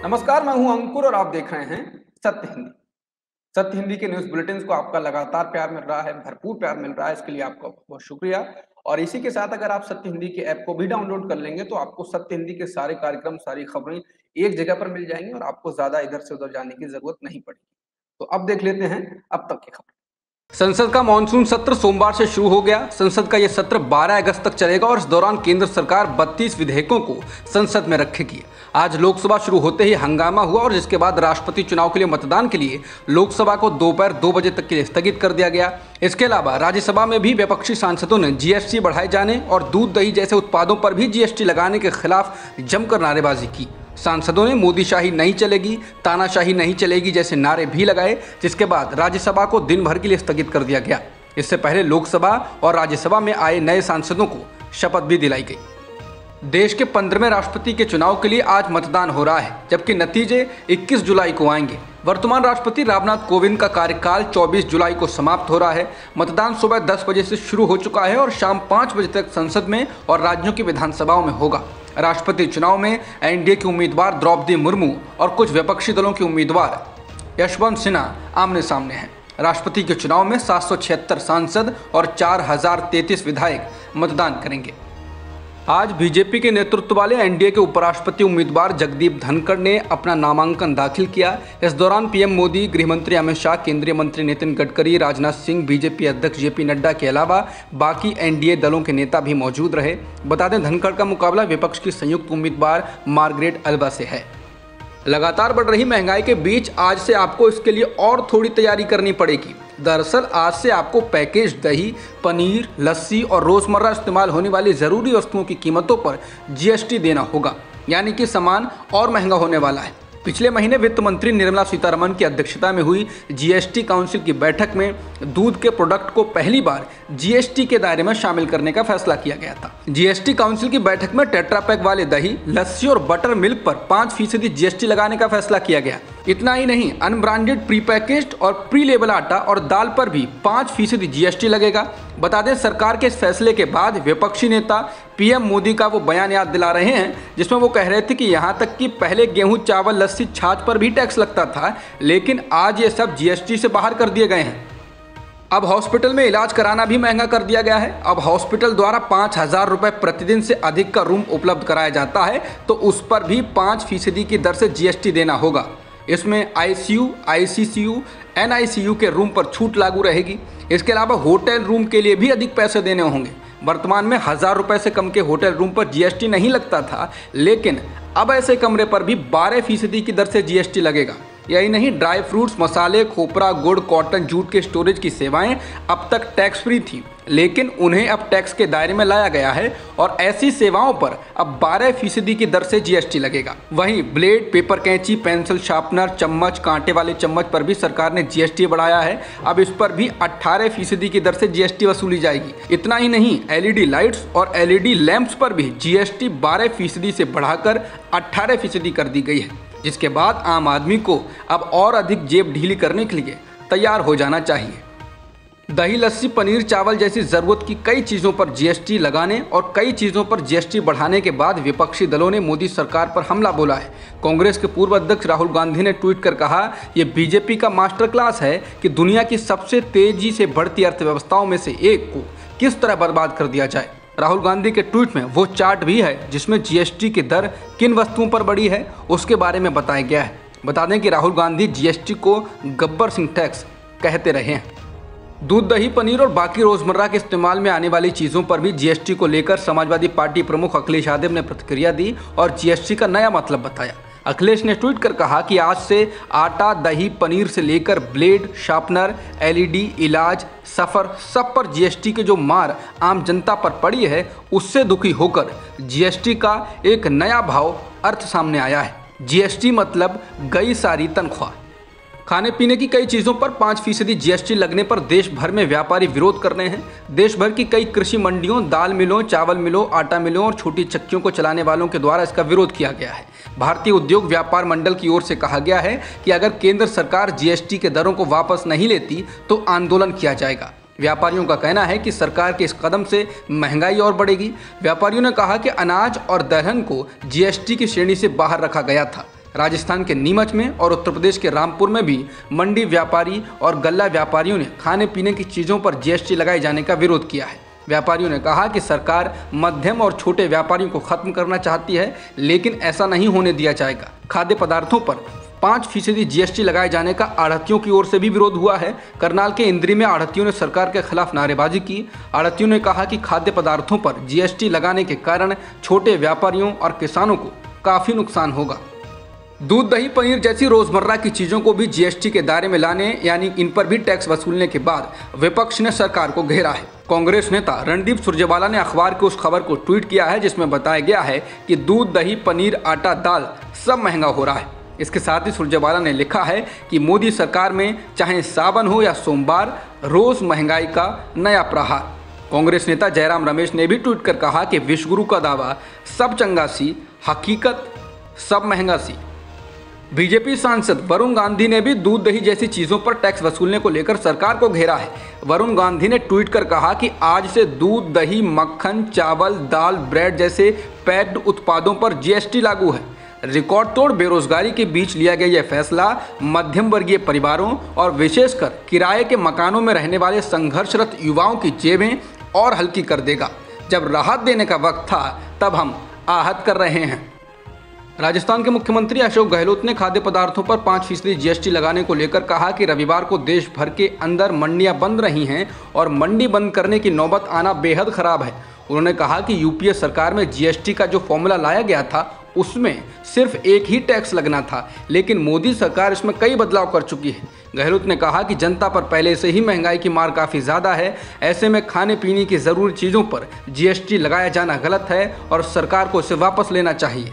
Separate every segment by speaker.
Speaker 1: नमस्कार, मैं हूं अंकुर और आप देख रहे हैं सत्य हिंदी। सत्य हिंदी के न्यूज़ बुलेटिन्स को आपका लगातार प्यार मिल रहा है, भरपूर प्यार मिल रहा है, इसके लिए आपका बहुत शुक्रिया। और इसी के साथ अगर आप सत्य हिंदी के ऐप को भी डाउनलोड कर लेंगे तो आपको सत्य हिंदी के सारे कार्यक्रम, सारी खबरें एक जगह पर मिल जाएंगी और आपको ज़्यादा इधर से उधर जाने की ज़रूरत नहीं पड़ेगी। तो अब देख लेते हैं अब तक की खबर। संसद का मानसून सत्र सोमवार से शुरू हो गया। संसद का यह सत्र 12 अगस्त तक चलेगा और इस दौरान केंद्र सरकार 32 विधेयकों को संसद में रखेगी। आज लोकसभा शुरू होते ही हंगामा हुआ और जिसके बाद राष्ट्रपति चुनाव के लिए मतदान के लिए लोकसभा को दोपहर 2 बजे तक के लिए स्थगित कर दिया गया। इसके अलावा राज्यसभा में भी विपक्षी सांसदों ने जीएसटी बढ़ाए जाने और दूध दही जैसे उत्पादों पर भी जीएसटी लगाने के खिलाफ जमकर नारेबाजी की। सांसदों ने मोदीशाही नहीं चलेगी, तानाशाही नहीं चलेगी जैसे नारे भी लगाए, जिसके बाद राज्यसभा को दिन भर के लिए स्थगित कर दिया गया। इससे पहले लोकसभा और राज्यसभा में आए नए सांसदों को शपथ भी दिलाई गई। देश के 15वें राष्ट्रपति के चुनाव के लिए आज मतदान हो रहा है, जबकि नतीजे 21 जुलाई को आएंगे। वर्तमान राष्ट्रपति रामनाथ कोविंद का कार्यकाल 24 जुलाई को समाप्त हो रहा है। मतदान सुबह 10 बजे से शुरू हो चुका है और शाम 5 बजे तक संसद में और राज्यों की विधानसभाओं में होगा। राष्ट्रपति चुनाव में एनडीए की उम्मीदवार द्रौपदी मुर्मू और कुछ विपक्षी दलों के उम्मीदवार यशवंत सिन्हा आमने सामने हैं। राष्ट्रपति के चुनाव में 776 सांसद और 4033 विधायक मतदान करेंगे। आज बीजेपी के नेतृत्व वाले एनडीए के उपराष्ट्रपति उम्मीदवार जगदीप धनखड़ ने अपना नामांकन दाखिल किया। इस दौरान पीएम मोदी, गृह मंत्री अमित शाह, केंद्रीय मंत्री नितिन गडकरी, राजनाथ सिंह, बीजेपी अध्यक्ष जेपी नड्डा के अलावा बाकी एनडीए दलों के नेता भी मौजूद रहे। बता दें, धनखड़ का मुकाबला विपक्ष की संयुक्त उम्मीदवार मार्गरेट अल्वा से है। लगातार बढ़ रही महंगाई के बीच आज से आपको इसके लिए और थोड़ी तैयारी करनी पड़ेगी। दरअसल आज से आपको पैकेज दही, पनीर, लस्सी और रोजमर्रा इस्तेमाल होने वाली ज़रूरी वस्तुओं की कीमतों पर जीएसटी देना होगा, यानी कि सामान और महंगा होने वाला है। पिछले महीने वित्त मंत्री निर्मला सीतारमण की अध्यक्षता में हुई जीएसटी काउंसिल की बैठक में दूध के प्रोडक्ट को पहली बार जीएसटी के दायरे में शामिल करने का फैसला किया गया था। जीएसटी काउंसिल की बैठक में टेट्रा पैक वाले दही, लस्सी और बटर मिल्क पर 5% जीएसटी लगाने का फैसला किया गया। इतना ही नहीं, अनब्रांडेड, प्री पैकेज्ड और प्री लेबल आटा और दाल पर भी 5% जीएसटी लगेगा। बता दें, सरकार के इस फैसले के बाद विपक्षी नेता पीएम मोदी का वो बयान याद दिला रहे हैं जिसमें वो कह रहे थे कि यहाँ तक कि पहले गेहूं, चावल, लस्सी, छाछ पर भी टैक्स लगता था, लेकिन आज ये सब जीएसटी से बाहर कर दिए गए हैं। अब हॉस्पिटल में इलाज कराना भी महंगा कर दिया गया है। अब हॉस्पिटल द्वारा 5,000 रुपये प्रतिदिन से अधिक का रूम उपलब्ध कराया जाता है तो उस पर भी 5% की दर से जीएसटी देना होगा। इसमें आईसीयू, आईसीसीयू, एनआईसीयू के रूम पर छूट लागू रहेगी। इसके अलावा होटल रूम के लिए भी अधिक पैसे देने होंगे। वर्तमान में 1,000 रुपये से कम के होटल रूम पर जीएसटी नहीं लगता था, लेकिन अब ऐसे कमरे पर भी 12% की दर से जीएसटी लगेगा। यही नहीं, ड्राई फ्रूट्स, मसाले, खोपरा, गुड़, कॉटन, जूट के स्टोरेज की सेवाएं अब तक टैक्स फ्री थी, लेकिन उन्हें अब टैक्स के दायरे में लाया गया है और ऐसी सेवाओं पर अब 12% की दर से जीएसटी लगेगा। वहीं ब्लेड, पेपर कैंची, पेंसिल शार्पनर, चम्मच, कांटे वाले चम्मच पर भी सरकार ने जीएसटी बढ़ाया है। अब इस पर भी 18% की दर से जीएसटी वसूली जाएगी। इतना ही नहीं, एलईडी लाइट्स और एलईडी लैंप्स पर भी जीएसटी 12% से बढ़ाकर 18% कर दी गई है, जिसके बाद आम आदमी को अब और अधिक जेब ढीली करने के लिए तैयार हो जाना चाहिए। दही, लस्सी, पनीर, चावल जैसी ज़रूरत की कई चीज़ों पर जीएसटी लगाने और कई चीज़ों पर जीएसटी बढ़ाने के बाद विपक्षी दलों ने मोदी सरकार पर हमला बोला है। कांग्रेस के पूर्व अध्यक्ष राहुल गांधी ने ट्वीट कर कहा, यह बीजेपी का मास्टर क्लास है कि दुनिया की सबसे तेजी से बढ़ती अर्थव्यवस्थाओं में से एक को किस तरह बर्बाद कर दिया जाए। राहुल गांधी के ट्वीट में वो चार्ट भी है जिसमें जीएसटी की दर किन वस्तुओं पर बढ़ी है उसके बारे में बताया गया है। बता दें कि राहुल गांधी जीएसटी को गब्बर सिंह टैक्स कहते रहे हैं। दूध, दही, पनीर और बाकी रोजमर्रा के इस्तेमाल में आने वाली चीज़ों पर भी जीएसटी को लेकर समाजवादी पार्टी प्रमुख अखिलेश यादव ने प्रतिक्रिया दी और जीएसटी का नया मतलब बताया। अखिलेश ने ट्वीट कर कहा कि आज से आटा, दही, पनीर से लेकर ब्लेड, शार्पनर, एलईडी, इलाज, सफ़र, सब पर जीएसटी की जो मार आम जनता पर पड़ी है उससे दुखी होकर जीएसटी का एक नया भाव अर्थ सामने आया है। जीएसटी मतलब गई सारी तनख्वाह। खाने पीने की कई चीज़ों पर 5% जीएसटी लगने पर देश भर में व्यापारी विरोध कर रहे हैं। देश भर की कई कृषि मंडियों, दाल मिलों, चावल मिलों, आटा मिलों और छोटी चक्कियों को चलाने वालों के द्वारा इसका विरोध किया गया है। भारतीय उद्योग व्यापार मंडल की ओर से कहा गया है कि अगर केंद्र सरकार जीएसटी के दरों को वापस नहीं लेती तो आंदोलन किया जाएगा। व्यापारियों का कहना है कि सरकार के इस कदम से महंगाई और बढ़ेगी। व्यापारियों ने कहा कि अनाज और दलहन को जीएसटी की श्रेणी से बाहर रखा गया था, राजस्थान के नीमच में और उत्तर प्रदेश के रामपुर में भी मंडी व्यापारी और गल्ला व्यापारियों ने खाने पीने की चीज़ों पर जीएसटी लगाए जाने का विरोध किया है। व्यापारियों ने कहा कि सरकार मध्यम और छोटे व्यापारियों को खत्म करना चाहती है, लेकिन ऐसा नहीं होने दिया जाएगा। खाद्य पदार्थों पर 5% जीएसटी लगाए जाने का आढ़तियों की ओर से भी विरोध हुआ है। करनाल के इंद्री में आढ़तियों ने सरकार के खिलाफ नारेबाजी की। आढ़तियों ने कहा कि खाद्य पदार्थों पर जीएसटी लगाने के कारण छोटे व्यापारियों और किसानों को काफ़ी नुकसान होगा। दूध, दही, पनीर जैसी रोजमर्रा की चीजों को भी जीएसटी के दायरे में लाने यानी इन पर भी टैक्स वसूलने के बाद विपक्ष ने सरकार को घेरा है। कांग्रेस नेता रणदीप सुरजेवाला ने अखबार की उस खबर को ट्वीट किया है जिसमें बताया गया है कि दूध, दही, पनीर, आटा, दाल सब महंगा हो रहा है। इसके साथ ही सुरजेवाला ने लिखा है कि मोदी सरकार में चाहे सावन हो या सोमवार, रोज महंगाई का नया प्रहार। कांग्रेस नेता जयराम रमेश ने भी ट्वीट कर कहा कि विश्वगुरु का दावा सब चंगा सी, हकीकत सब महंगा सी। बीजेपी सांसद वरुण गांधी ने भी दूध, दही जैसी चीजों पर टैक्स वसूलने को लेकर सरकार को घेरा है। वरुण गांधी ने ट्वीट कर कहा कि आज से दूध, दही, मक्खन, चावल, दाल, ब्रेड जैसे पैक्ड उत्पादों पर जीएसटी लागू है। रिकॉर्ड तोड़ बेरोजगारी के बीच लिया गया यह फैसला मध्यम वर्गीय परिवारों और विशेषकर किराए के मकानों में रहने वाले संघर्षरत युवाओं की जेबें और हल्की कर देगा। जब राहत देने का वक्त था तब हम आहत कर रहे हैं। राजस्थान के मुख्यमंत्री अशोक गहलोत ने खाद्य पदार्थों पर 5% जीएसटी लगाने को लेकर कहा कि रविवार को देश भर के अंदर मंडियां बंद रही हैं और मंडी बंद करने की नौबत आना बेहद खराब है। उन्होंने कहा कि यूपीए सरकार में जीएसटी का जो फॉर्मूला लाया गया था उसमें सिर्फ एक ही टैक्स लगना था, लेकिन मोदी सरकार इसमें कई बदलाव कर चुकी है। गहलोत ने कहा कि जनता पर पहले से ही महंगाई की मार काफ़ी ज़्यादा है। ऐसे में खाने पीने की ज़रूरी चीज़ों पर जीएसटी लगाया जाना गलत है और सरकार को इसे वापस लेना चाहिए।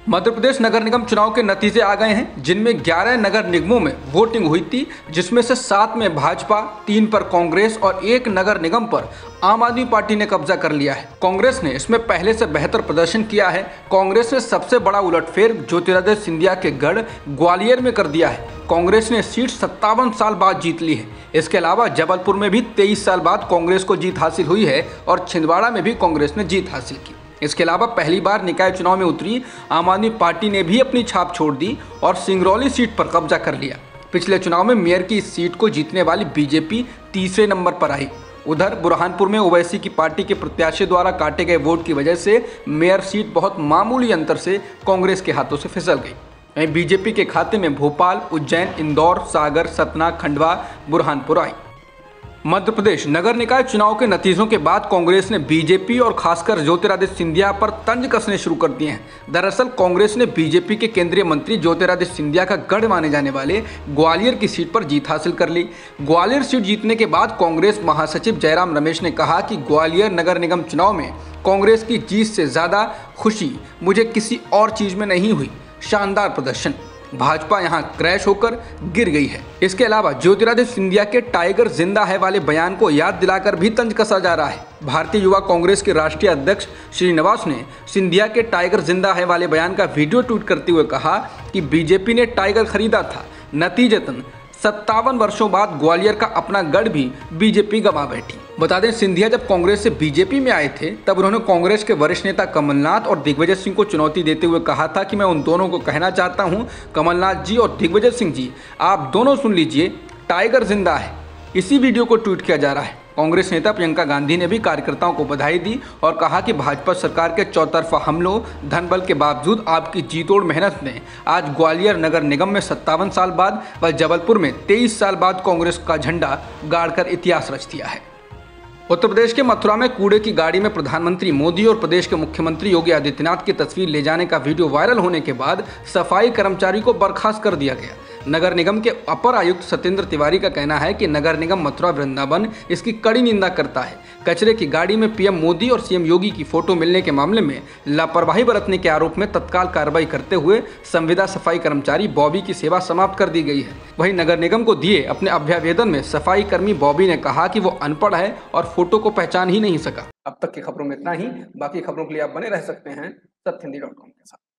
Speaker 1: मध्य प्रदेश नगर निगम चुनाव के नतीजे आ गए हैं, जिनमें 11 नगर निगमों में वोटिंग हुई थी, जिसमें से 7 में भाजपा, 3 पर कांग्रेस और 1 नगर निगम पर आम आदमी पार्टी ने कब्जा कर लिया है। कांग्रेस ने इसमें पहले से बेहतर प्रदर्शन किया है। कांग्रेस ने सबसे बड़ा उलटफेर ज्योतिरादित्य सिंधिया के गढ़ ग्वालियर में कर दिया है। कांग्रेस ने सीट 57 साल बाद जीत ली है। इसके अलावा जबलपुर में भी 23 साल बाद कांग्रेस को जीत हासिल हुई है और छिंदवाड़ा में भी कांग्रेस ने जीत हासिल की। इसके अलावा पहली बार निकाय चुनाव में उतरी आम आदमी पार्टी ने भी अपनी छाप छोड़ दी और सिंगरौली सीट पर कब्जा कर लिया। पिछले चुनाव में मेयर की इस सीट को जीतने वाली बीजेपी तीसरे नंबर पर आई। उधर बुरहानपुर में ओवैसी की पार्टी के प्रत्याशी द्वारा काटे गए वोट की वजह से मेयर सीट बहुत मामूली अंतर से कांग्रेस के हाथों से फिसल गई। वहीं बीजेपी के खाते में भोपाल, उज्जैन, इंदौर, सागर, सतना, खंडवा, बुरहानपुर आई। मध्य प्रदेश नगर निकाय चुनाव के नतीजों के बाद कांग्रेस ने बीजेपी और खासकर ज्योतिरादित्य सिंधिया पर तंज कसने शुरू कर दिए हैं। दरअसल कांग्रेस ने बीजेपी के केंद्रीय मंत्री ज्योतिरादित्य सिंधिया का गढ़ माने जाने वाले ग्वालियर की सीट पर जीत हासिल कर ली। ग्वालियर सीट जीतने के बाद कांग्रेस महासचिव जयराम रमेश ने कहा कि ग्वालियर नगर निगम चुनाव में कांग्रेस की जीत से ज़्यादा खुशी मुझे किसी और चीज़ में नहीं हुई। शानदार प्रदर्शन, भाजपा यहां क्रैश होकर गिर गई है। इसके अलावा ज्योतिरादित्य सिंधिया के टाइगर जिंदा है वाले बयान को याद दिलाकर भी तंज कसा जा रहा है। भारतीय युवा कांग्रेस के राष्ट्रीय अध्यक्ष श्रीनिवास ने सिंधिया के टाइगर जिंदा है वाले बयान का वीडियो ट्वीट करते हुए कहा कि बीजेपी ने टाइगर खरीदा था, नतीजतन 57 वर्षों बाद ग्वालियर का अपना गढ़ भी बीजेपी गंवा बैठी। बता दें, सिंधिया जब कांग्रेस से बीजेपी में आए थे तब उन्होंने कांग्रेस के वरिष्ठ नेता कमलनाथ और दिग्विजय सिंह को चुनौती देते हुए कहा था कि मैं उन दोनों को कहना चाहता हूं, कमलनाथ जी और दिग्विजय सिंह जी, आप दोनों सुन लीजिए, टाइगर जिंदा है। इसी वीडियो को ट्वीट किया जा रहा है। कांग्रेस नेता प्रियंका गांधी ने भी कार्यकर्ताओं को बधाई दी और कहा कि भाजपा सरकार के चौतरफा हमलों, धन बल के बावजूद आपकी जीतोड़ मेहनत ने आज ग्वालियर नगर निगम में 57 साल बाद व जबलपुर में 23 साल बाद कांग्रेस का झंडा गाड़कर इतिहास रच दिया है। उत्तर प्रदेश के मथुरा में कूड़े की गाड़ी में प्रधानमंत्री मोदी और प्रदेश के मुख्यमंत्री योगी आदित्यनाथ की तस्वीर ले जाने का वीडियो वायरल होने के बाद सफाई कर्मचारी को बर्खास्त कर दिया गया। नगर निगम के अपर आयुक्त सत्येंद्र तिवारी का कहना है कि नगर निगम मथुरा वृंदावन इसकी कड़ी निंदा करता है। कचरे की गाड़ी में पीएम मोदी और सीएम योगी की फोटो मिलने के मामले में लापरवाही बरतने के आरोप में तत्काल कार्रवाई करते हुए संविदा सफाई कर्मचारी बॉबी की सेवा समाप्त कर दी गई है। वहीं नगर निगम को दिए अपने अभ्यावेदन में सफाई कर्मी बॉबी ने कहा कि वो अनपढ़ है और फोटो को पहचान ही नहीं सका। अब तक की खबरों में इतना ही। बाकी खबरों के लिए आप बने रह सकते हैं सत्यहिंदी.com के साथ।